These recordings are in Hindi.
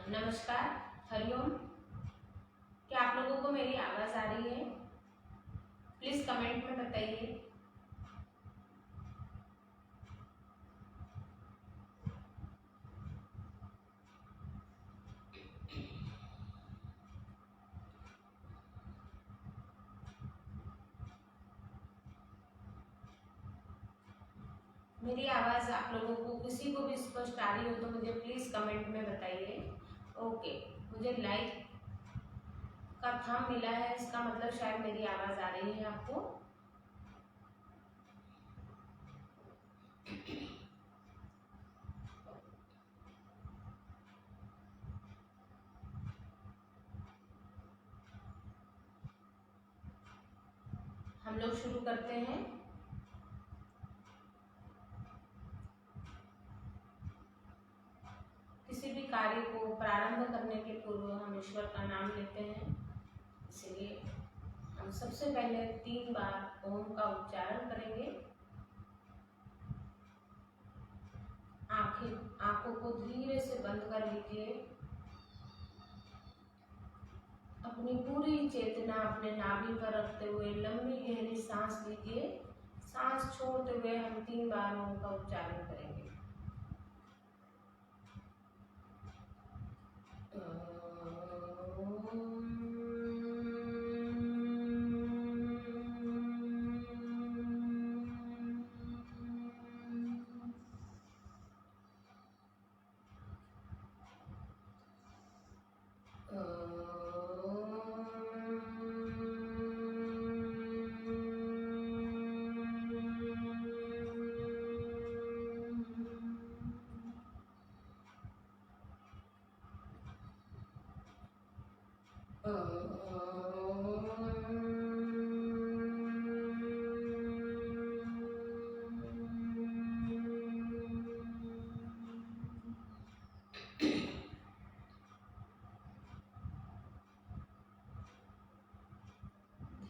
नमस्कार, हरिओम। क्या आप लोगों को मेरी आवाज़ आ रही है? प्लीज़ कमेंट में बताइए। मेरी आवाज़ आप लोगों को किसी को भी स्पष्ट आ रही हो तो मुझे प्लीज़ कमेंट में बताइए। ओके, मुझे लाइक का थंब मिला है, इसका मतलब शायद मेरी आवाज़ आ रही है आपको। हम लोग शुरू करते हैं। किसी भी कार्य को प्रारंभ करने के पूर्व हम ईश्वर का नाम लेते हैं, इसलिए हम सबसे पहले 3 बार ओम का उच्चारण करेंगे। आंखों को धीरे से बंद कर लीजिए। अपनी पूरी चेतना अपने नाभि पर रखते हुए लंबी गहरी सांस लीजिए। सांस छोड़ते हुए हम 3 बार ओम का उच्चारण करेंगे।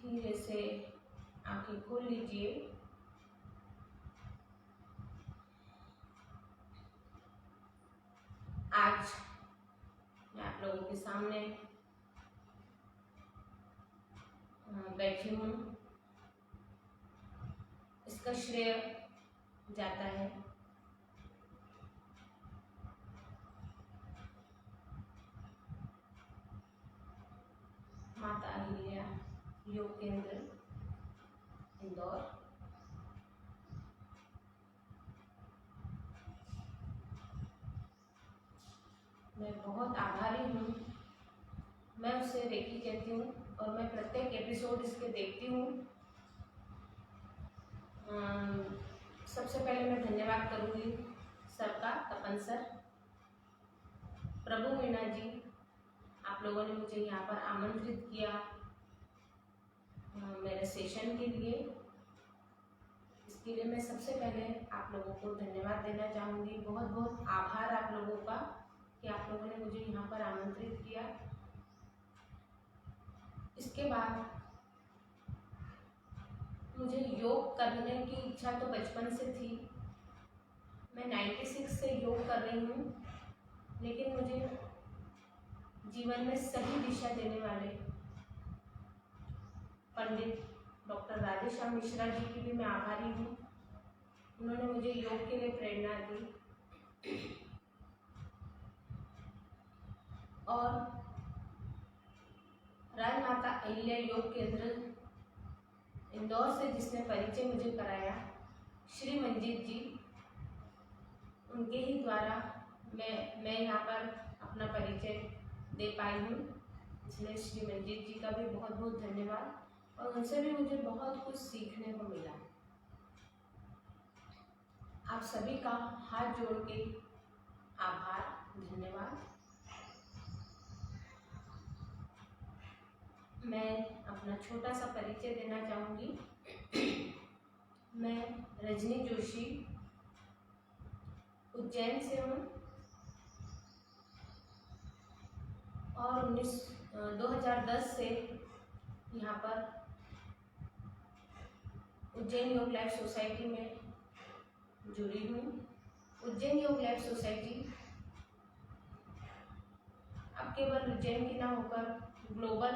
धीरे से आंखें खोल लीजिए। आज मैं आप लोगों के सामने बैठी हूँ। इसका श्रेय जाता है माता अहिल्या योग केंद्र इंदौर। मैं बहुत आभारी हूँ। मैं उसे रेखी कहती हूँ और मैं प्रत्येक एपिसोड इसके देखती हूँ। सबसे पहले मैं धन्यवाद करूँगी सर का, तपन सर, प्रभु मीना जी, आप लोगों ने मुझे यहाँ पर आमंत्रित किया मेरे सेशन के लिए। इसके लिए मैं सबसे पहले आप लोगों को धन्यवाद देना चाहूँगी। बहुत बहुत आभार आप लोगों का कि आप लोगों ने मुझे यहाँ पर आमंत्रित किया। इसके बाद मुझे योग करने की इच्छा तो बचपन से थी। मैं 96 से योग कर रही हूँ, लेकिन मुझे जीवन में सही दिशा देने वाले पंडित डॉक्टर राधेश्याम मिश्रा जी की भी मैं आभारी हूँ। उन्होंने मुझे योग के लिए प्रेरणा दी और राजमाता अहिल्या योग केंद्र इंदौर से जिसने परिचय मुझे कराया, श्री मंजीत जी, उनके ही द्वारा मैं यहाँ पर अपना परिचय दे पाई हूँ। इसलिए श्री मंजीत जी का भी बहुत बहुत धन्यवाद और उनसे भी मुझे बहुत कुछ सीखने को मिला। आप सभी का हाथ जोड़ के आभार, धन्यवाद। मैं अपना छोटा सा परिचय देना चाहूँगी। मैं रजनी जोशी उज्जैन से हूँ और 2010 से यहाँ पर उज्जैन योग लाइफ सोसाइटी में जुड़ी हूँ। उज्जैन योग लाइफ सोसाइटी अब केवल उज्जैन की ना होकर ग्लोबल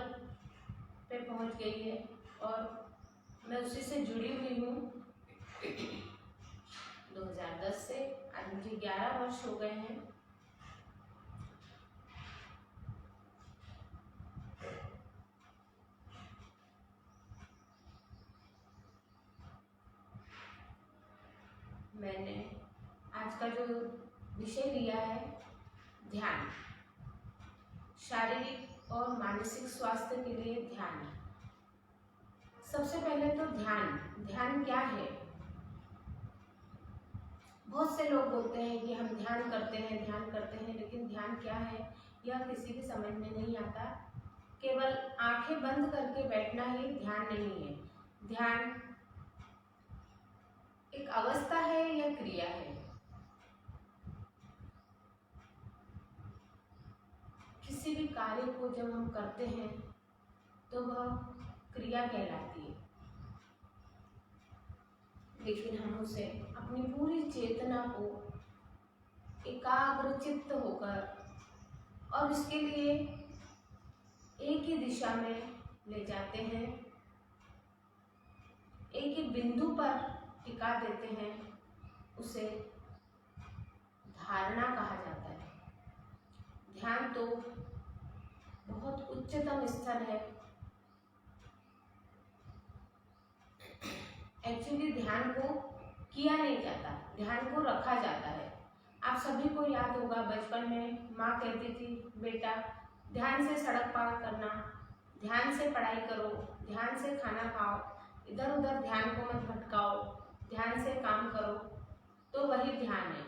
पे पहुंच गई है और मैं उसी से जुड़ी हुई हूँ 2010 से। आज मुझे 11 वर्ष हो गए हैं। मैंने आज का जो विषय लिया है ध्यान, शारीरिक और मानसिक स्वास्थ्य के लिए ध्यान। सबसे पहले तो ध्यान क्या है? बहुत से लोग बोलते हैं कि हम ध्यान करते हैं, लेकिन ध्यान क्या है यह किसी की समझ में नहीं आता। केवल आंखें बंद करके बैठना ही ध्यान नहीं है। ध्यान एक अवस्था है या क्रिया है। किसी भी कार्य को जब हम करते हैं तो वह क्रिया कहलाती है, लेकिन हम उसे अपनी पूरी चेतना को एकाग्रचित्त होकर और इसके लिए एक ही दिशा में ले जाते हैं, एक ही बिंदु पर टिका देते हैं, उसे धारणा कहा जाता है। ध्यान तो बहुत उच्चतम स्तर है। एक्चुअली ध्यान को किया नहीं जाता, ध्यान को रखा जाता है। आप सभी को याद होगा बचपन में माँ कहती थी बेटा ध्यान से सड़क पार करना, ध्यान से पढ़ाई करो, ध्यान से खाना खाओ, इधर उधर ध्यान को मत भटकाओ, ध्यान से काम करो। तो वही ध्यान है।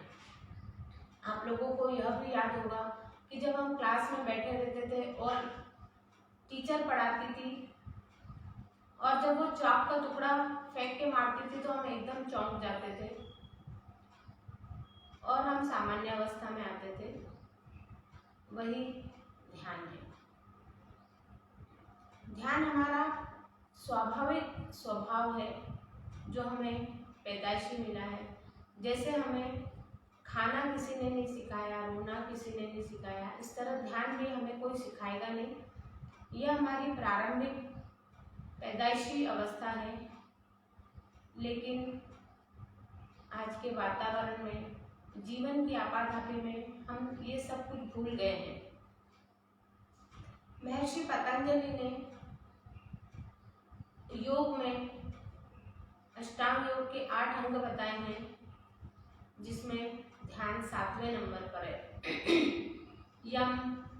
आप लोगों को यह भी याद होगा कि जब हम क्लास में बैठे रहते थे और टीचर पढ़ाती थी और जब वो चाक का टुकड़ा फेंक के मारती थी तो हम एकदम चौंक जाते थे और हम सामान्य अवस्था में आते थे। वही ध्यान है। ध्यान हमारा स्वाभाविक स्वभाव है जो हमें पैदाइशी मिला है। जैसे हमें खाना किसी ने नहीं सिखाया, रोना किसी ने नहीं सिखाया, इस तरह ध्यान भी हमें कोई सिखाएगा नहीं। यह हमारी प्रारंभिक पैदाइशी अवस्था है। लेकिन आज के वातावरण में, जीवन की आपाधापी में हम ये सब कुछ भूल गए हैं। महर्षि पतंजलि ने योग में अष्टांग योग के 8 अंग बताए हैं, जिसमें ध्यान 7वें नंबर पर है। यम,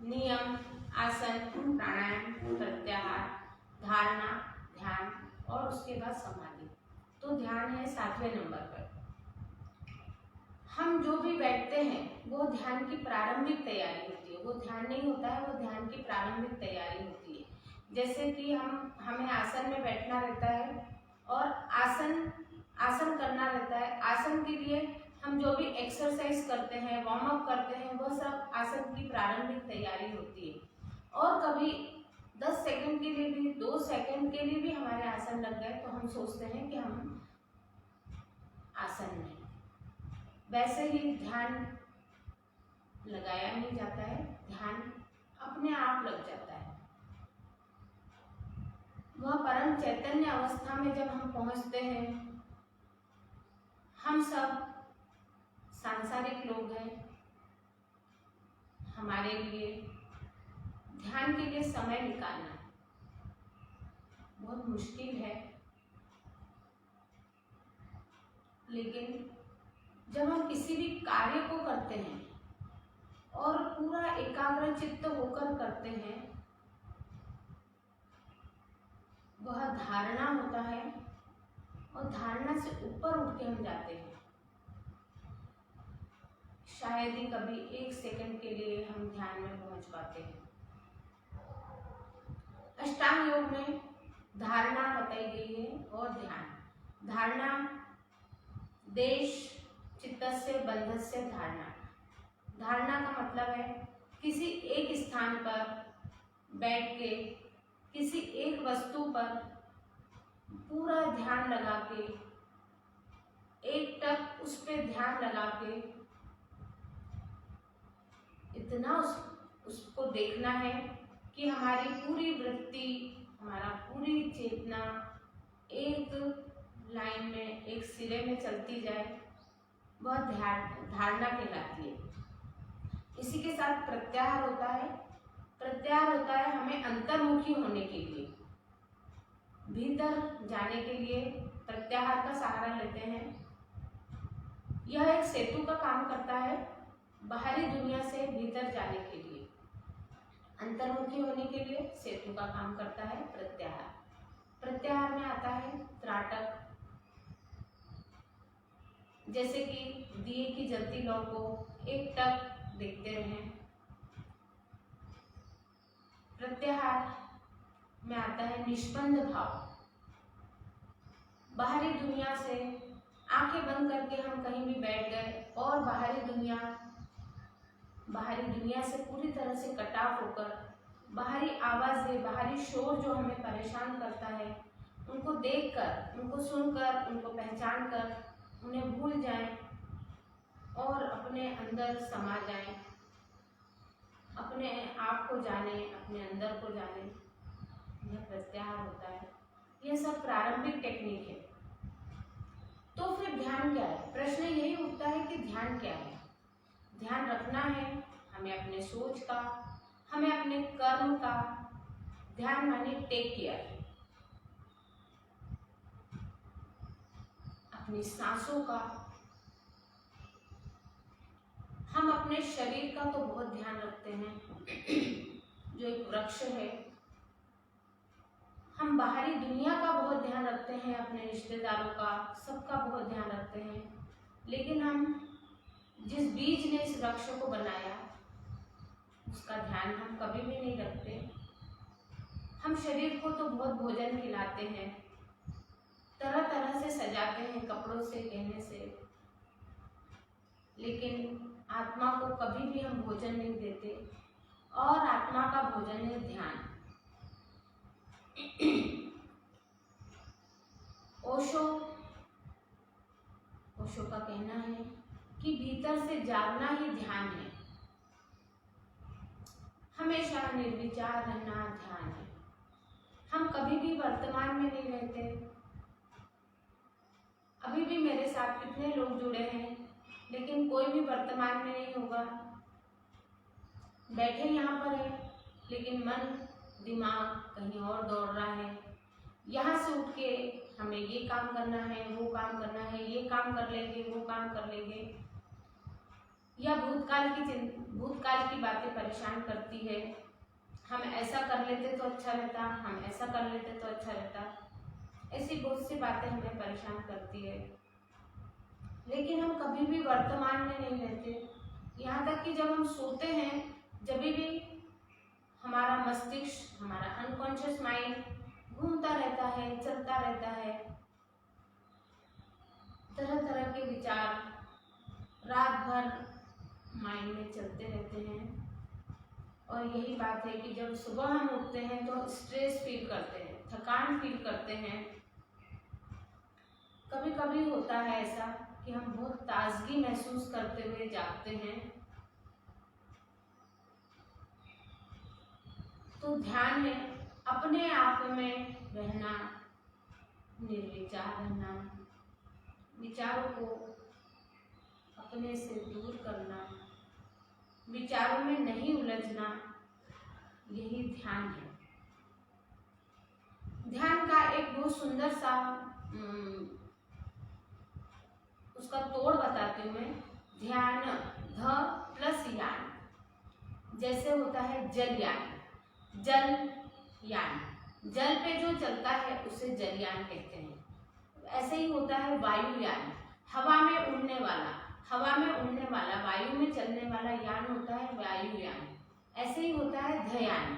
नियम, आसन, प्राणायाम, प्रत्याहार, धारणा, ध्यान और उसके बाद समाधि। तो ध्यान है 7वें नंबर पर। हम जो भी बैठते हैं वो ध्यान की प्रारंभिक तैयारी होती है। वो ध्यान नहीं होता है, वो ध्यान की प्रारंभिक तैयारी होती है। जैसे कि हमें आसन में बैठना रहता है और आसन करना रहता है। आसन के लिए हम जो भी एक्सरसाइज करते हैं, वार्म अप करते हैं, वो सब आसन की प्रारंभिक तैयारी होती है। और कभी 10 सेकंड के लिए भी, 2 सेकंड के लिए भी हमारे आसन लग गए तो हम सोचते हैं कि हम आसन में। वैसे ही ध्यान लगाया नहीं जाता है, ध्यान अपने आप लग जाता है। वह परम चैतन्य अवस्था में जब हम पहुंचते हैं, हम सब सांसारिक लोग हैं। हमारे लिए ध्यान के लिए समय निकालना बहुत मुश्किल है। लेकिन जब हम किसी भी कार्य को करते हैं और पूरा एकाग्रचित्त होकर करते हैं, वह धारणा होता है और धारणा से ऊपर उठ के हम जाते हैं। शायद ही कभी 1 सेकंड के लिए हम ध्यान में पहुंच पाते हैं। अष्टांग योग में धारणा बताई गई है और ध्यान। धारणा देश चित्तस्य बंधस्य धारणा। धारणा का मतलब है किसी एक स्थान पर बैठ के, किसी एक वस्तु पर पूरा ध्यान लगा के, एक टक उस पे ध्यान लगा के इतना उसको देखना है कि हमारी पूरी वृत्ति, हमारा पूरी चेतना एक लाइन में, एक सिरे में चलती जाए, वह धारणा कहलाती है। इसी के साथ प्रत्याहार होता है। प्रत्याहार होता है हमें अंतर्मुखी होने के लिए, भीतर जाने के लिए प्रत्याहार का सहारा लेते हैं। यह एक सेतु का काम करता है बाहरी दुनिया से भीतर जाने के लिए। अंतर्मुखी होने के लिए सेतु का काम करता है प्रत्याहार। प्रत्याहार में आता है त्राटक, जैसे कि दिए की जलती लौ को एक टक देखते रहें। प्रत्याहार में आता है निष्पन्द भाव। बाहरी दुनिया से आंखें बंद करके हम कहीं भी बैठ गए और बाहरी दुनिया से पूरी तरह से कट ऑफ होकर, बाहरी आवाज़ें, बाहरी शोर जो हमें परेशान करता है, उनको देखकर, उनको सुनकर, उनको पहचान कर उन्हें भूल जाएं और अपने अंदर समा जाएं, अपने आप को जाने, अपने अंदर को जाने। यह प्रत्याहार होता है। यह सब प्रारंभिक टेक्निक है। तो फिर ध्यान क्या है? प्रश्न यही उठता है कि ध्यान क्या है? ध्यान रखना है हमें अपने सोच का, हमें अपने कर्म का। ध्यान माने टेक केयर, अपनी सांसों का। हम अपने शरीर का तो बहुत ध्यान रखते हैं, जो एक वृक्ष है। हम बाहरी दुनिया का बहुत ध्यान रखते हैं, अपने रिश्तेदारों का, सबका बहुत ध्यान रखते हैं। लेकिन हम जिस बीज ने इस वृक्ष को बनाया, उसका ध्यान हम कभी भी नहीं रखते। हम शरीर को तो बहुत भोजन खिलाते हैं, तरह तरह से सजाते हैं, कपड़ों से, गहने से, लेकिन आत्मा को कभी भी हम भोजन नहीं देते। और आत्मा का भोजन है ध्यान। ओशो का कहना है कि भीतर से जागना ही ध्यान है। हमेशा निर्विचार रहना ध्यान है। हम कभी भी वर्तमान में नहीं रहते। अभी भी मेरे साथ कितने लोग जुड़े हैं, लेकिन कोई भी वर्तमान में नहीं होगा। बैठे यहाँ पर है, लेकिन मन, दिमाग कहीं और दौड़ रहा है। यहाँ से उठ के हमें ये काम करना है, वो काम करना है, ये काम कर लेंगे, वो काम कर लेंगे। या भूतकाल की बातें परेशान करती है। हम ऐसा कर लेते तो अच्छा रहता, हम ऐसा कर लेते तो अच्छा रहता। ऐसी बहुत सी बातें हमें परेशान करती है, लेकिन हम कभी भी वर्तमान में नहीं रहते। यहाँ तक कि जब हम सोते हैं, जब भी हमारा मस्तिष्क, हमारा अनकॉन्शियस माइंड घूमता रहता है, चलता रहता है। तरह तरह के विचार रात भर माइंड में चलते रहते हैं। और यही बात है कि जब सुबह हम उठते हैं तो स्ट्रेस फील करते हैं, थकान फील करते हैं। कभी कभी होता है ऐसा कि हम बहुत ताजगी महसूस करते हुए जागते हैं। तो ध्यान में अपने आप में रहना, निर्विचार रहना, विचारों को अपने से दूर करना, विचारों में नहीं उलझना, यही ध्यान है। ध्यान का एक बहुत सुंदर सा उसका तोड़ बताती हूँ मैं। ध्यान ध प्लस यान, जैसे होता है जलयान, जल यान, जल पे जो चलता है उसे जलयान कहते हैं। ऐसे ही होता है वायुयान, हवा में उड़ने वाला, वायु में चलने वाला यान होता है वायुयान। ऐसे ही होता है ध्यान,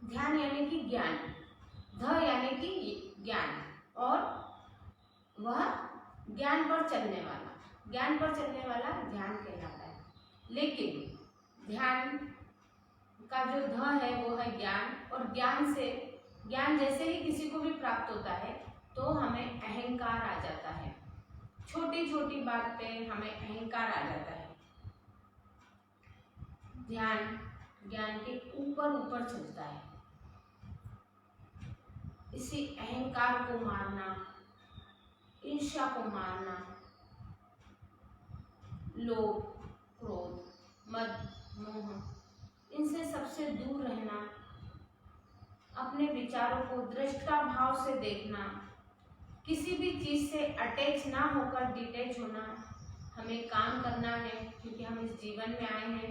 ध्यान यानी कि ज्ञान, ध यानी कि ज्ञान, और वह ज्ञान पर चलने वाला ध्यान कहलाता है। लेकिन ध्यान का जो ध है वो है ज्ञान, और ज्ञान जैसे ही किसी को भी प्राप्त होता है तो हमें अहंकार आ जाता है। छोटी छोटी बात पे हमें अहंकार आ जाता है। ध्यान ज्ञान के ऊपर ऊपर चलता है। इसी अहंकार को मारना, ईर्ष्या को मारना, लोभ, क्रोध, मद, मोह, इनसे सबसे दूर रहना, अपने विचारों को दृष्टा भाव से देखना, किसी भी चीज से अटैच ना होकर डिटैच होना। हमें काम करना है क्योंकि हम इस जीवन में आए हैं,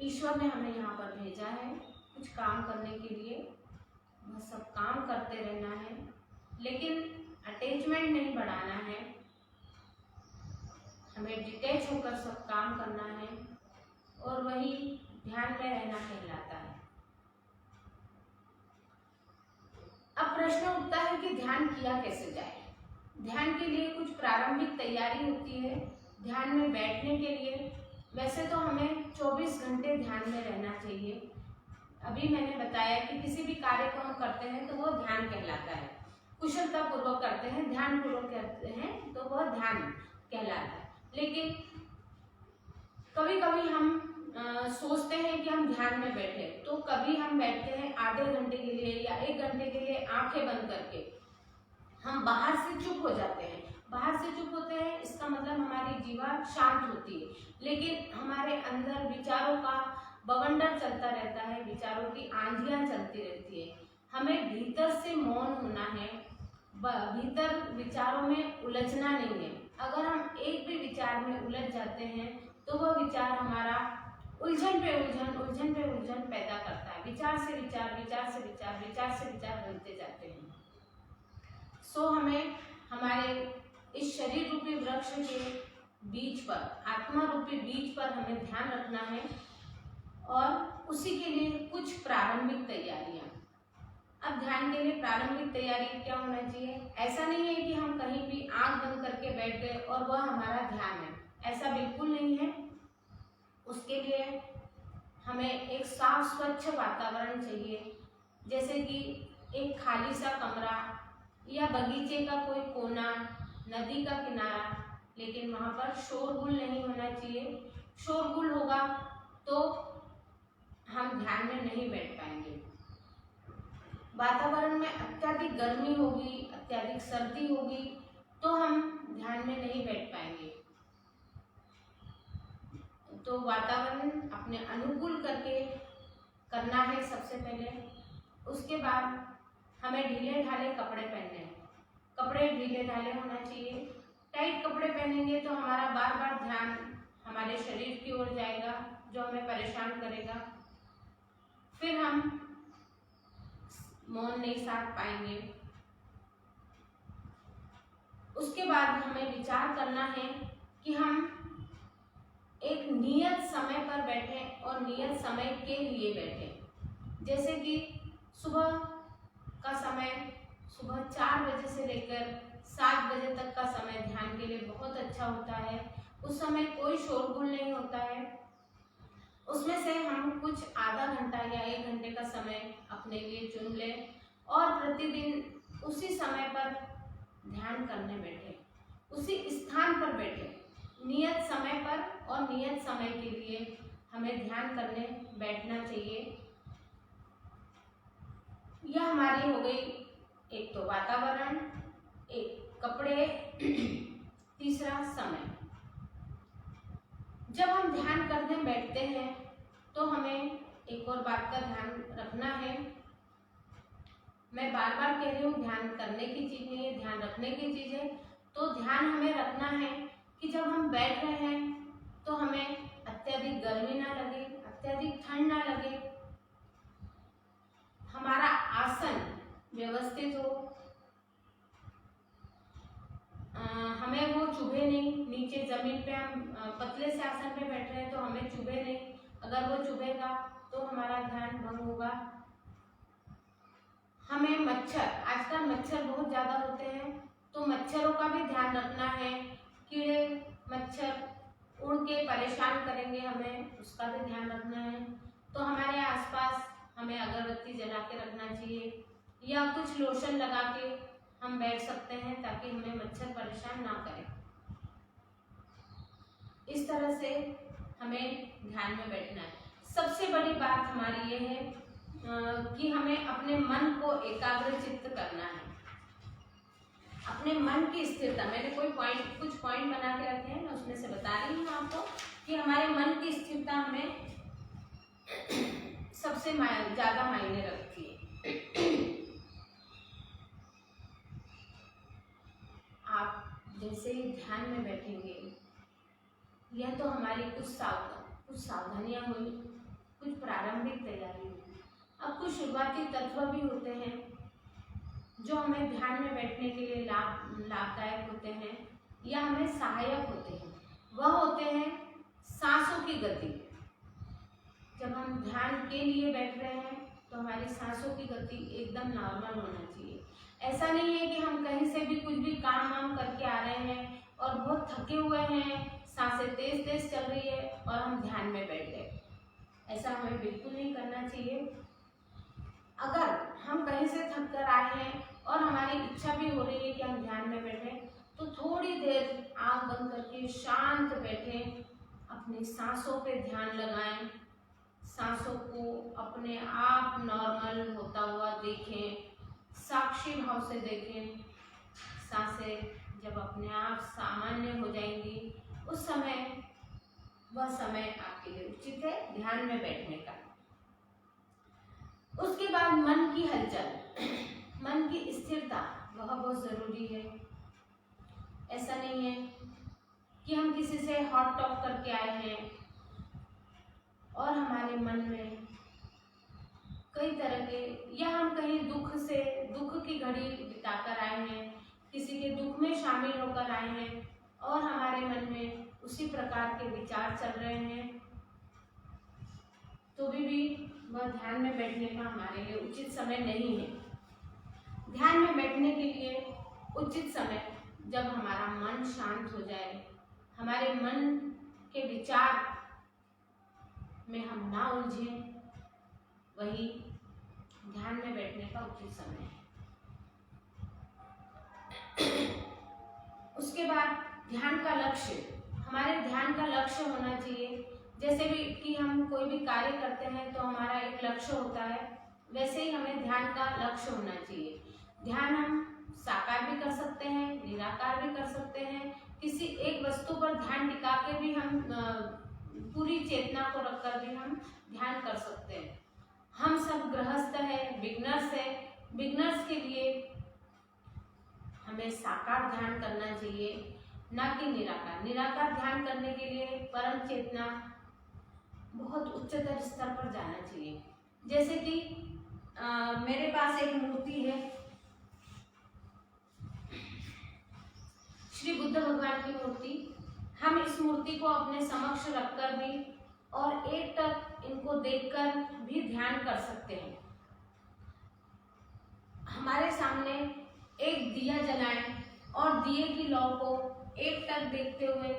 ईश्वर ने हमें यहाँ पर भेजा है कुछ काम करने के लिए। वह सब काम करते रहना है, लेकिन अटैचमेंट नहीं बढ़ाना है। हमें डिटैच होकर सब काम करना है और वही ध्यान में रहना कहलाता है। अब प्रश्न उठता है कि ध्यान किया कैसे जाए। ध्यान के लिए कुछ प्रारंभिक तैयारी होती है। ध्यान में बैठने के लिए वैसे तो हमें 24 घंटे ध्यान में रहना चाहिए। अभी मैंने बताया कि किसी भी कार्य को हम करते हैं तो वो ध्यान कहलाता है। कुशलता पूर्वक करते हैं, ध्यान पूर्वक करते हैं तो वह ध्यान कहलाता है। लेकिन कभी कभी हम सोचते हैं कि हम ध्यान में बैठे, तो कभी हम बैठते हैं आधे घंटे के लिए या 1 घंटे के लिए आंखें बंद करके। हम बाहर से चुप हो जाते हैं। बाहर से चुप होते हैं इसका मतलब हमारी जीवा शांत होती है, लेकिन हमारे अंदर विचारों का बवंडर चलता रहता है, विचारों की आंधियां चलती रहती है। हमें भीतर से मौन होना है, भीतर विचारों में उलझना नहीं है। अगर हम एक भी विचार में उलझ जाते हैं तो वह विचार हमारा उलझन पे उलझन पैदा करता है। विचार से विचार, विचार से विचार, विचार से विचार बनते जाते हैं। सो हमें हमारे इस शरीर रूपी वृक्ष के बीज पर, आत्मा रूपी बीज पर हमें ध्यान रखना है और उसी के लिए कुछ प्रारंभिक तैयारियां। अब ध्यान के लिए प्रारंभिक तैयारी क्या होना चाहिए? ऐसा नहीं है कि हम कहीं भी आंख बंद करके बैठ गए और वह हमारा ध्यान है, ऐसा बिल्कुल नहीं है। उसके लिए हमें एक साफ स्वच्छ वातावरण चाहिए, जैसे कि एक खाली सा कमरा या बगीचे का कोई कोना, नदी का किनारा, लेकिन वहां पर शोरगुल नहीं होना चाहिए। शोरगुल होगा तो हम ध्यान में नहीं बैठ पाएंगे। वातावरण में अत्यधिक गर्मी होगी, अत्यधिक सर्दी होगी तो हम ध्यान में नहीं बैठ पाएंगे। तो वातावरण अपने अनुकूल करके करना है सबसे पहले। उसके बाद हमें ढीले ढाले कपड़े पहनने हैं। कपड़े ढीले ढाले होना चाहिए। टाइट कपड़े पहनेंगे तो हमारा बार बार ध्यान हमारे शरीर की ओर जाएगा, जो हमें परेशान करेगा। फिर हम मौन नहीं साध पाएंगे। उसके बाद हमें विचार करना है कि हम एक नियत समय पर बैठें और नियत समय के लिए बैठें। जैसे कि सुबह का समय, सुबह 4 बजे से लेकर 7 बजे तक का समय ध्यान के लिए बहुत अच्छा होता है। उस समय कोई शोरगुल नहीं होता है। उसमें से हम कुछ आधा घंटा या 1 घंटे का समय अपने लिए चुन लें और प्रतिदिन उसी समय पर ध्यान करने बैठे, उसी स्थान पर बैठे, नियत समय पर और नियत समय के लिए हमें ध्यान करने बैठना चाहिए। यह हमारी हो गई एक तो वातावरण, एक कपड़े, तीसरा समय। जब हम ध्यान करने बैठते हैं तो हमें एक और बात का ध्यान रखना है। मैं बार बार कह रही हूँ, ध्यान करने की चीज नहीं है, ध्यान रखने की चीज है। तो ध्यान हमें रखना है कि जब हम बैठ रहे हैं तो हमें अत्यधिक गर्मी ना लगे, अत्यधिक ठंड ना लगे, हमारा आसन व्यवस्थित हो, हमें वो चुभे नहीं। नीचे जमीन पे हम पतले से आसन पे बैठ रहे हैं तो हमें चुभे नहीं, अगर वो चुभेगा तो हमारा ध्यान भंग होगा। हमें मच्छर, आजकल मच्छर बहुत ज्यादा होते हैं तो मच्छरों का भी ध्यान रखना है। कीड़े मच्छर उड़ के परेशान करेंगे हमें, उसका भी ध्यान रखना है। तो हमारे आसपास हमें अगरबत्ती जला के रखना चाहिए या कुछ लोशन लगा के हम बैठ सकते हैं ताकि हमें मच्छर परेशान ना करें। इस तरह से हमें ध्यान में बैठना है। सबसे बड़ी बात हमारी ये है कि हमें अपने मन को एकाग्रचित्त करना है, अपने मन की स्थिरता। मैंने कुछ पॉइंट बना के रखे हैं, मैं उसमें से बता रही हूँ आपको कि हमारे मन की स्थिरता हमें सबसे ज्यादा मायने रखती है। आप जैसे ही ध्यान में बैठेंगे, यह तो हमारी कुछ सावधानियां हुई, कुछ प्रारंभिक तैयारी हुई। अब कुछ शुरुआती तत्व भी होते हैं जो हमें ध्यान में बैठने के लिए लाभदायक होते हैं या हमें सहायक होते हैं। वह होते हैं सांसों की गति। जब हम ध्यान के लिए बैठ रहे हैं तो हमारी सांसों की गति एकदम नॉर्मल होना चाहिए। ऐसा नहीं है कि हम कहीं से भी कुछ भी काम वाम करके आ रहे हैं और बहुत थके हुए हैं, सांसें तेज तेज चल रही है और हम ध्यान में बैठ गए। ऐसा हमें बिल्कुल नहीं करना चाहिए। अगर हम कहीं से थक कर आए हैं और हमारी इच्छा भी हो रही है कि हम ध्यान में बैठें, तो थोड़ी देर आंख बंद करके शांत बैठें, अपनी सांसों पे ध्यान लगाएं, सांसों को अपने आप नॉर्मल होता हुआ देखें, साक्षी भाव से देखें। सांसें जब अपने आप सामान्य हो जाएंगी, उस समय वह समय आपके लिए उचित है ध्यान में बैठने का। उसके बाद मन की हलचल, मन की स्थिरता, वह बहुत जरूरी है। ऐसा नहीं है कि हम किसी से हॉट टॉक करके आए हैं और हमारे मन में कई तरह के, या हम कहीं दुख की घड़ी बिताकर आए हैं, किसी के दुख में शामिल होकर आए हैं और हमारे मन में उसी प्रकार के विचार चल रहे हैं, तो भी वह ध्यान में बैठने का हमारे लिए उचित समय नहीं है। ध्यान में बैठने के लिए उचित समय जब हमारा मन शांत हो जाए, हमारे मन के विचार में हम ना उलझें, वही ध्यान में बैठने का उचित समय है। उसके बाद ध्यान का लक्ष्य, हमारे ध्यान का लक्ष्य होना चाहिए। जैसे भी कि हम कोई भी कार्य करते हैं तो हमारा एक लक्ष्य होता है, वैसे ही हमें ध्यान का लक्ष्य होना चाहिए। ध्यान हम साकार भी कर सकते हैं, निराकार भी कर सकते हैं। किसी एक वस्तु पर ध्यान टिका के भी हम पूरी चेतना को रखकर भी हम ध्यान कर सकते हैं। हम सब गृहस्थ हैं, बिगनर्स हैं। बिगनर्स के लिए हमें साकार ध्यान करना चाहिए, ना कि निराकार। निराकार ध्यान करने के लिए परम चेतना बहुत उच्चतर स्तर पर जाना चाहिए। जैसे कि मेरे पास एक मूर्ति है, श्री बुद्ध भगवान की मूर्ति। हम इस मूर्ति को अपने समक्ष रखकर भी और एक टक इनको देखकर भी ध्यान कर सकते हैं। हमारे सामने एक दिया जलाएं और दिए की लौ को एक टक देखते हुए,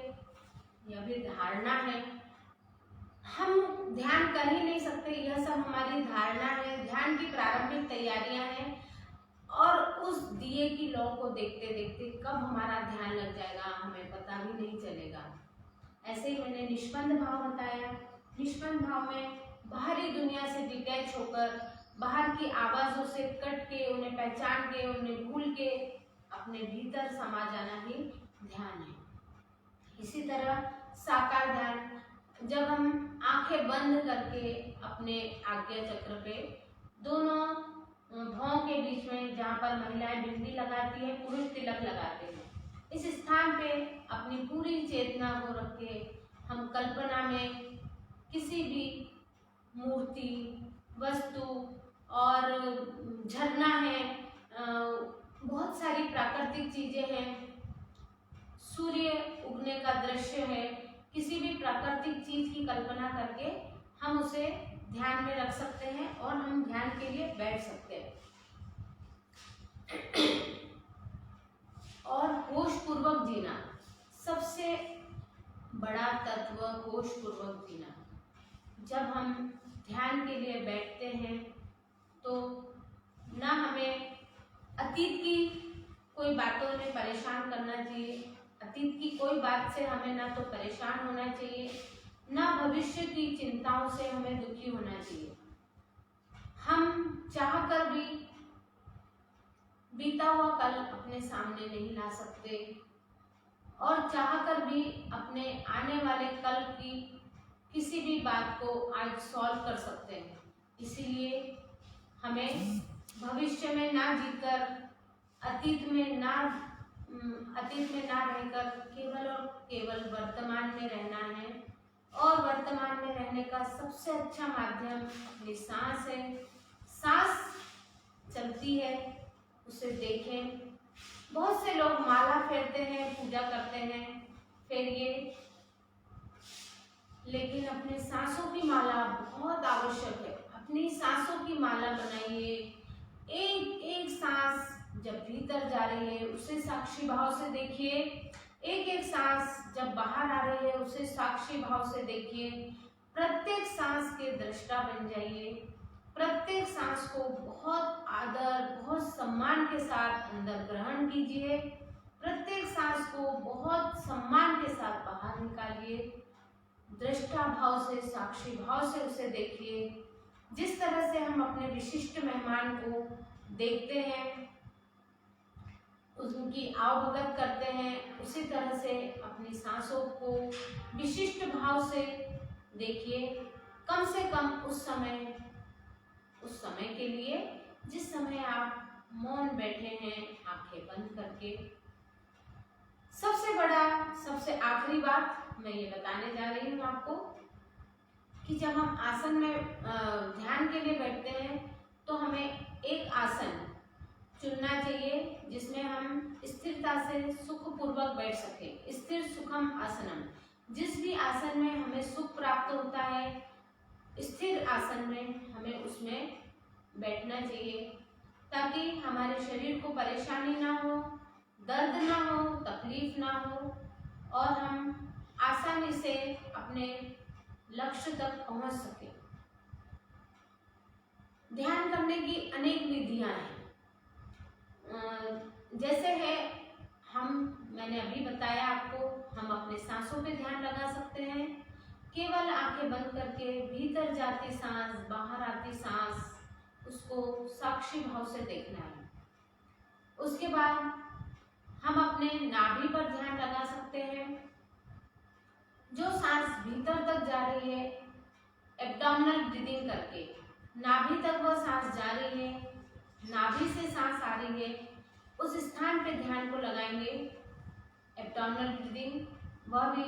यह भी धारणा है। हम ध्यान कर ही नहीं सकते, यह सब हमारी धारणा है, ध्यान की प्रारंभिक तैयारियां हैं। और उस दिए की लौ को देखते देखते कब हमारा ध्यान लग जाएगा हमें पता भी नहीं चलेगा। ऐसे ही मैंने निष्पन्द भाव बताया। निष्पन्द भाव में बाहरी दुनिया से डिटैच होकर, बाहर की आवाजों से कट के, उन्हें पहचान के, उन्हें भूल के अपने भीतर समा जाना ही ध्यान है। इसी तरह साकार ध्यान, जब हम आंखें बंद करके अपने आज्ञा चक्र पे दोनों भौं के बीच में, जहाँ पर महिलाएं बिंदी लगाती है, पुरुष तिलक लगाते हैं, इस स्थान पे अपनी पूरी चेतना को रख के हम कल्पना में किसी भी मूर्ति, वस्तु और झरना है, बहुत सारी प्राकृतिक चीजें हैं, सूर्य उगने का दृश्य है, किसी भी प्राकृतिक चीज की कल्पना करके हम उसे ध्यान में रख सकते हैं और हम ध्यान के लिए बैठ सकते हैं। और होशपूर्वक जीना, सबसे बड़ा तत्व होशपूर्वक जीना। जब हम ध्यान के लिए बैठते हैं तो ना हमें अतीत की कोई बातों में परेशान करना चाहिए, अतीत की कोई बात से हमें ना तो परेशान होना चाहिए, ना भविष्य की चिंताओं से हमें दुखी होना चाहिए। हम चाहकर भी बीता हुआ कल अपने सामने नहीं ला सकते और चाहकर भी अपने आने वाले कल की किसी भी बात को आज सॉल्व कर सकते हैं। इसीलिए हमें भविष्य में ना जीकर अतीत में ना रहकर केवल और केवल वर्तमान में रहना है। और वर्तमान में रहने का सबसे अच्छा माध्यम अपनी सांस है। सांस चलती है, उसे देखें। बहुत से लोग माला फेरते हैं, पूजा करते हैं, फेरिए, लेकिन अपने सांसों की माला बहुत आवश्यक है। अपनी सांसों की माला बनाइए। एक एक सांस जब भीतर जा रही है उसे साक्षी भाव से देखिए। एक एक सांस जब बाहर आ रही है उसे साक्षी भाव से देखिए। प्रत्येक सांस के दृष्टा बन जाइए। प्रत्येक सांस को बहुत आदर, बहुत सम्मान के साथ अंदर ग्रहण कीजिए। प्रत्येक सांस को बहुत सम्मान के साथ बाहर निकालिए। दृष्टा भाव से, साक्षी भाव से उसे देखिए। जिस तरह से हम अपने विशिष्ट मेहमान को देखते हैं, उनकी आवभगत करते हैं, उसी तरह से अपनी सांसों को विशिष्ट भाव से देखिए। कम से कम उस समय के लिए जिस समय आप मौन बैठे हैं, आंखें बंद करके। सबसे आखिरी बात मैं ये बताने जा रही हूँ आपको कि जब हम आसन में ध्यान के लिए बैठते हैं तो हमें एक आसन चुनना चाहिए जिसमें हम स्थिरता से सुखपूर्वक बैठ सके। स्थिर सुखम आसनम। जिस भी आसन में हमें सुख प्राप्त होता है, स्थिर आसन में हमें उसमें बैठना चाहिए ताकि हमारे शरीर को परेशानी ना हो, दर्द ना हो, तकलीफ ना हो और हम आसानी से अपने लक्ष्य तक पहुंच सके। ध्यान करने की अनेक विधियां हैं। जैसे है मैंने अभी बताया आपको, हम अपने सांसों पे ध्यान लगा सकते हैं। केवल आंखें बंद करके भीतर जाती सांस, बाहर आती सांस, उसको साक्षी भाव से देखना है। उसके बाद हम अपने नाभि पर ध्यान लगा सकते हैं। जो सांस भीतर तक जा रही है, एब्डोमिनल ब्रीदिंग करके नाभि तक वह सांस जा रही है, नाभि से सांस आ रही है, उस स्थान पे ध्यान को लगाएंगे। एब्डोमिनल ब्रीदिंग, वह भी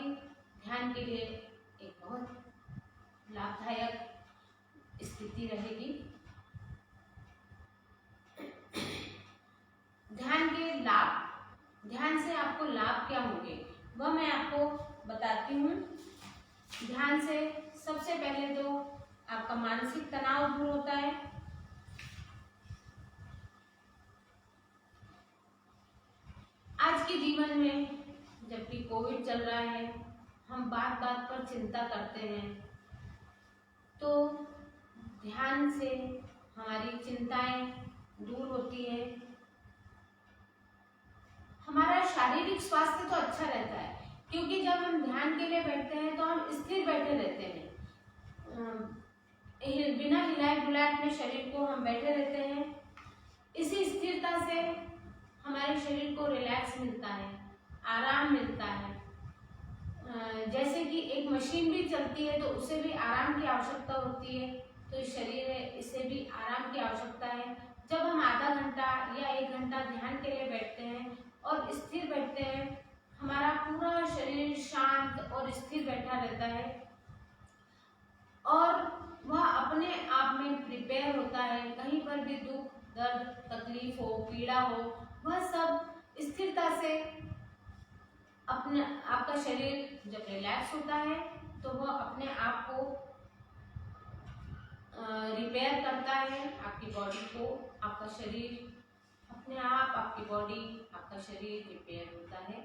ध्यान के लिए एक बहुत लाभदायक स्थिति रहेगी। ध्यान के लाभ, ध्यान से आपको लाभ क्या होंगे वह मैं आपको बताती हूँ। ध्यान से सबसे पहले तो आपका मानसिक तनाव दूर होता है। आज के जीवन में जबकि कोविड चल रहा है, हम बात बात पर चिंता करते हैं, तो ध्यान से हमारी चिंताएं दूर होती है। हमारा शारीरिक स्वास्थ्य तो अच्छा रहता है क्योंकि जब हम ध्यान के लिए बैठते हैं तो हम स्थिर बैठे रहते हैं। बिना हिलाए डुलाए अपने शरीर को हम बैठे रहते हैं। इसी स्थिरता से हमारे शरीर को रिलैक्स मिलता है, आराम मिलता है। जैसे कि एक मशीन भी चलती है तो उसे भी आराम की आवश्यकता होती है, तो शरीर है, इसे भी आराम की आवश्यकता है। जब हम आधा घंटा या 1 घंटा ध्यान के लिए बैठते हैं और स्थिर बैठते हैं, हमारा पूरा शरीर शांत और स्थिर बैठा रहता है और वह अपने आप में प्रिपेयर होता है। कहीं पर भी दुख, दर्द, तकलीफ हो, पीड़ा हो, वह सब स्थिरता से आपका शरीर जब रिलैक्स होता है तो वह अपने आप को रिपेयर करता है। आपकी बॉडी को, आपका शरीर अपने आप, आपकी बॉडी, आपका शरीर रिपेयर होता है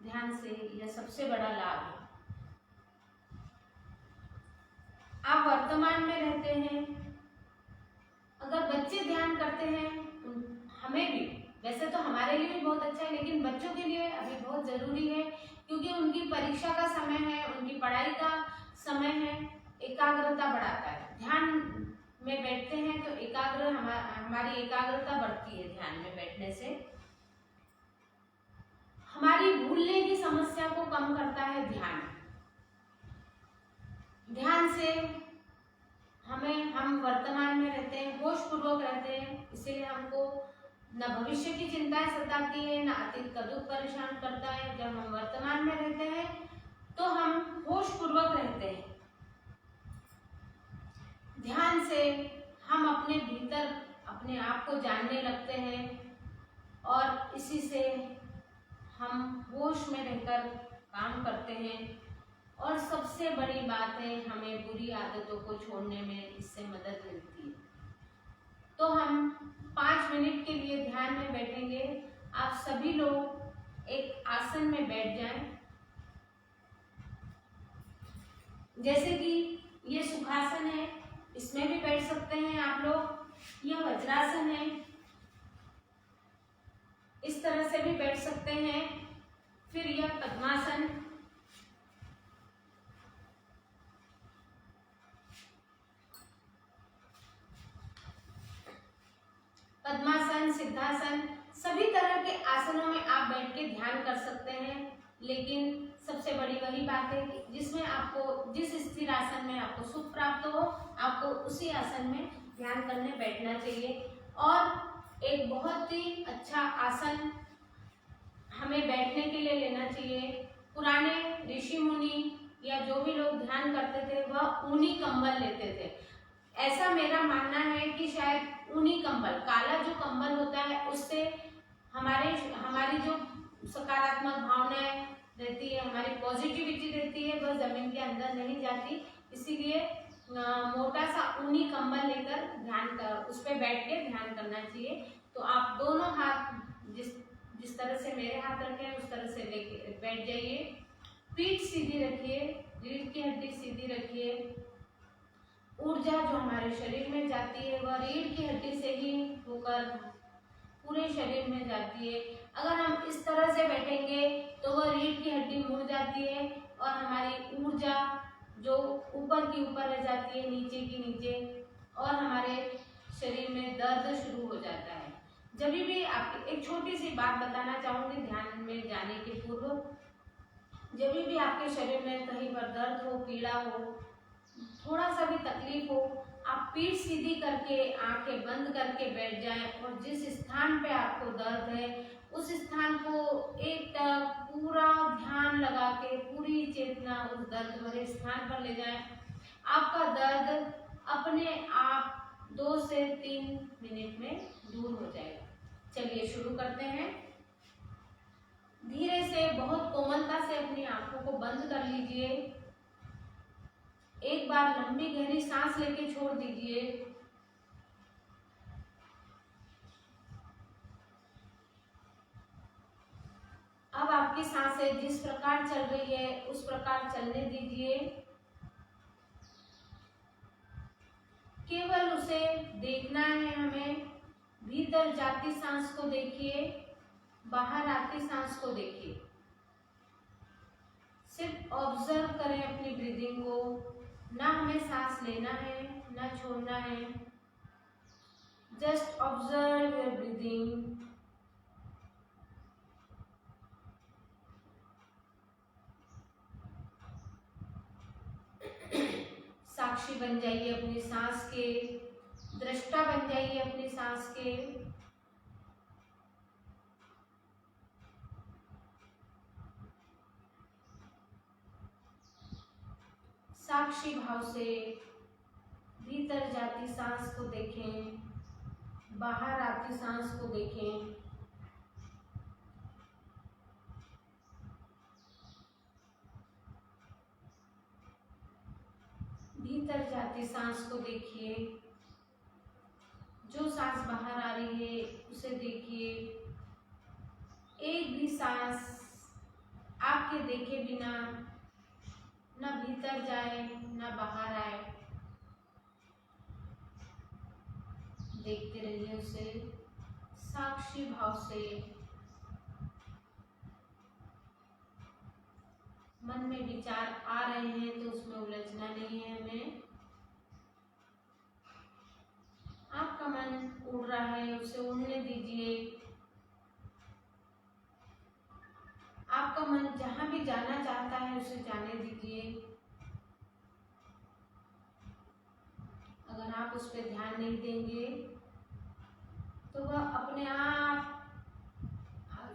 ध्यान से। यह सबसे बड़ा लाभ है। आप वर्तमान में रहते हैं। अगर बच्चे ध्यान करते हैं, हमें भी, वैसे तो हमारे लिए भी बहुत अच्छा है, लेकिन बच्चों के लिए अभी बहुत जरूरी है क्योंकि उनकी परीक्षा का समय है, उनकी पढ़ाई का समय है, एकाग्रता बढ़ाता है। ध्यान में बैठते हैं तो हमारी एकाग्रता बढ़ती है। ध्यान में बैठने से हमारी भूलने की समस्या को कम करता है ध्यान। ध्यान से हम वर्तमान में रहते हैं, होश पूर्वक रहते हैं, इसीलिए हमको न भविष्य की चिंताएं सताती है, न अतीत का दुख परेशान करता है। जब हम वर्तमान में रहते हैं तो हम होश पूर्वक रहते हैं। ध्यान से हम अपने भीतर अपने आप को जानने लगते हैं और इसी से हम होश में रहकर काम करते हैं। और सबसे बड़ी बात है, हमें बुरी आदतों को छोड़ने में इससे मदद मिलती है। तो हम 5 मिनट के लिए ध्यान में बैठेंगे। आप सभी लोग एक आसन में बैठ जाएं। जैसे कि ये सुखासन है, इसमें भी बैठ सकते हैं आप लोग। यह वज्रासन है, इस तरह से भी बैठ सकते हैं। फिर यह पद्मासन, पद्मासन, सिद्धासन, सभी तरह के आसनों में आप बैठ के ध्यान कर सकते हैं। लेकिन सबसे बड़ी वही बात है कि जिसमें आपको जिस स्थिर आसन में आपको सुख प्राप्त हो, आपको उसी आसन में ध्यान करने बैठना चाहिए। और एक बहुत ही अच्छा आसन हमें बैठने के लिए लेना चाहिए। पुराने ऋषि मुनि या जो भी लोग ध्यान करते थे वह ऊनी कंबल लेते थे। ऐसा मेरा मानना है कि शायद ऊनी कंबल, काला जो कंबल होता है, उससे हमारी जो सकारात्मक भावनाएं रहती है, हमारी पॉजिटिविटी रहती है, वह जमीन के अंदर नहीं जाती। इसीलिए मोटा सा ऊनी कंबल लेकर उस पर बैठ के ध्यान करना चाहिए। तो आप दोनों हाथ जिस तरह से मेरे हाथ रखे हैं उस तरह से लेके बैठ जाइए। पीठ सीधी रखिए, रीढ़ की हड्डी सीधी रखिए। ऊर्जा जो हमारे शरीर में जाती है वह रीढ़ की हड्डी से ही होकर पूरे शरीर में जाती है। अगर हम इस तरह से बैठेंगे तो वह रीढ़ की हड्डी मुड़ जाती है और हमारी ऊर्जा जो ऊपर की ऊपर रह जाती है, नीचे की नीचे, और हमारे शरीर में दर्द शुरू हो जाता है। जब भी आप एक छोटी सी बात बताना चाहूंगी ध्यान में जाने के पूर्व, जब भी आपके शरीर में कहीं पर दर्द हो, पीड़ा हो, थोड़ा सा भी तकलीफ हो, आप पीठ सीधी करके आंखें बंद करके बैठ जाएं और जिस स्थान पे आपको दर्द है उस स्थान को एक पूरा ध्यान लगा के पूरी चेतना उस दर्द भरे स्थान पर ले जाएं। आपका दर्द अपने आप 2 से 3 मिनट में दूर हो जाएगा। चलिए शुरू करते हैं। धीरे से, बहुत कोमलता से अपनी आंखों को बंद कर लीजिए। एक बार लंबी गहरी सांस लेके छोड़ दीजिए। अब आपकी सांसें जिस प्रकार चल रही है उस प्रकार चलने दीजिए। केवल उसे देखना है हमें। भीतर जाती सांस को देखिए, बाहर आती सांस को देखिए। सिर्फ ऑब्जर्व करें अपनी ब्रीदिंग को। ना हमें सांस लेना है ना छोड़ना है। Just observe your breathing. साक्षी बन जाइए अपनी सांस के, दृष्टा बन जाइए अपनी सांस के। साक्षी भाव से भीतर जाती सांस को देखें, बाहर आती सांस को देखें। भीतर जाती सांस को देखिए, जो सांस बाहर आ रही है उसे देखिए। एक भी सांस आपके देखे बिना ना भीतर जाए ना बाहर आए। देखते रहिए उसे साक्षी भाव से। मन में विचार आ रहे हैं तो उसमें उलझना नहीं है हमें। आपका मन उड़ रहा है, उसे उड़ने दीजिए। आपका मन जहां भी जाना चाहता है उसे जाने दीजिए। अगर आप उस पर ध्यान नहीं देंगे तो वह अपने आप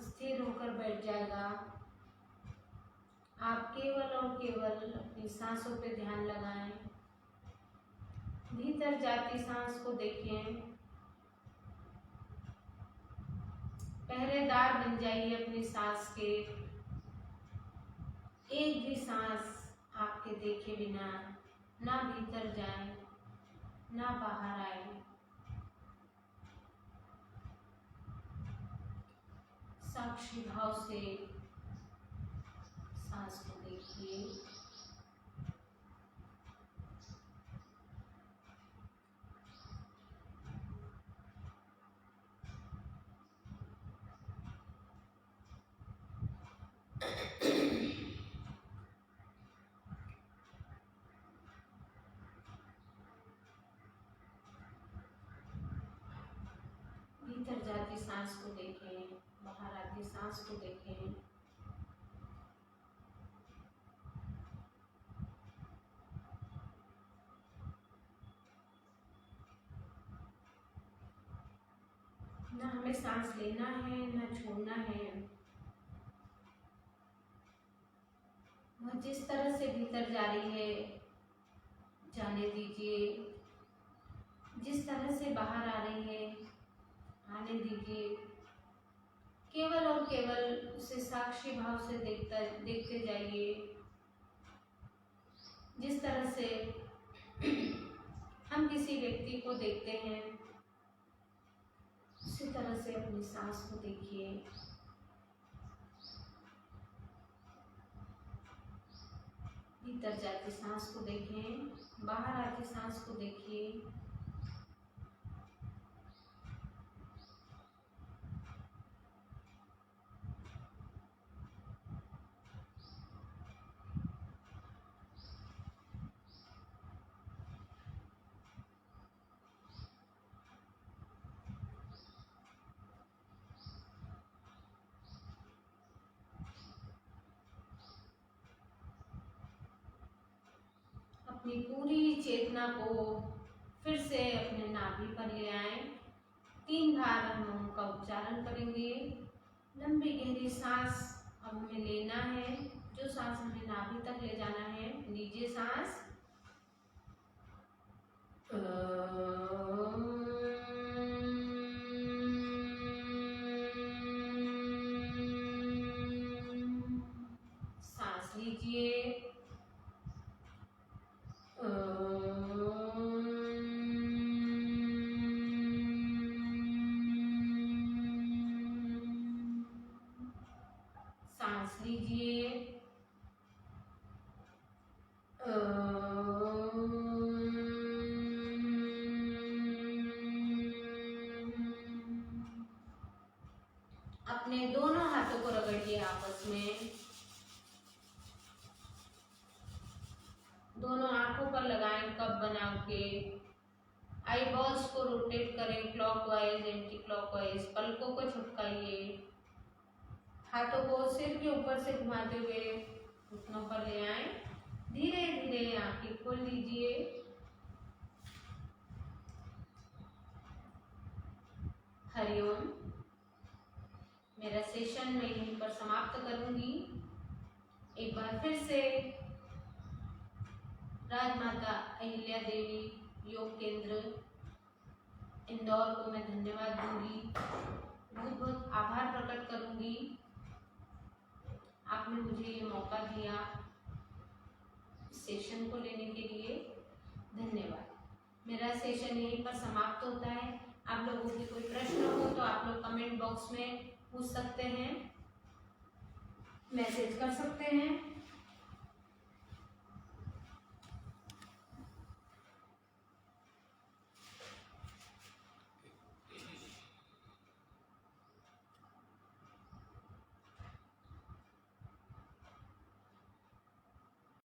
स्थिर होकर बैठ जाएगा। आप केवल और केवल अपनी सांसों पे ध्यान लगाएं। भीतर जाती सांस को देखें। पहरेदार बन जाइए अपनी सांस के। एक भी सांस आपके देखे बिना ना भीतर जाए ना बाहर आए। साक्षी भाव से सांस को देखिए। भीतर जाती सांस को देखें, बाहर आती सांस को देखें। ना हमें सांस लेना है ना छोड़ना है। वह जिस तरह से भीतर जा रही है जाने दीजिए। जिस तरह से बाहर आ रही है आने दीजिए। केवल और केवल उसे साक्षी भाव से देखते जाइए। जिस तरह से हम किसी व्यक्ति को देखते हैं उसी तरह से अपनी सांस को देखिए। भीतर जाती सांस को देखें, बाहर आती सांस को देखिए। अपनी पूरी चेतना को फिर से अपने नाभि पर ले आए। 3 बार हम ओम का उच्चारण करेंगे। लंबी गहरी सांस अब हमें लेना है। जो सांस हमें नाभि तक ले जाना है, लीजिए सांस। सांस लीजिए। सांस लीजिए। अपने दोनों हाथों को रगड़िए आपस में। दोनों आंखों पर लगाएं कप बना के। आई बॉल्स को रोटेट करें क्लॉकवाइज एंटी क्लॉकवाइज। पलकों को झपकाइए। हाथों को सिर के ऊपर से घुमाते हुए घुटनों पर ले आए। धीरे धीरे आंखें खोल लीजिए। हरिओम। मेरा सेशन मैं यहीं पर समाप्त करूंगी। एक बार फिर से राजमाता अहिल्या देवी योग केंद्र इंदौर को मैं धन्यवाद दूंगी। बहुत बहुत आभार प्रकट करूंगी। आपने मुझे ये मौका दिया सेशन को लेने के लिए। धन्यवाद। मेरा सेशन यहीं पर समाप्त होता है। आप लोगों के कोई प्रश्न हो तो आप लोग कमेंट बॉक्स में पूछ सकते हैं, मैसेज कर सकते हैं।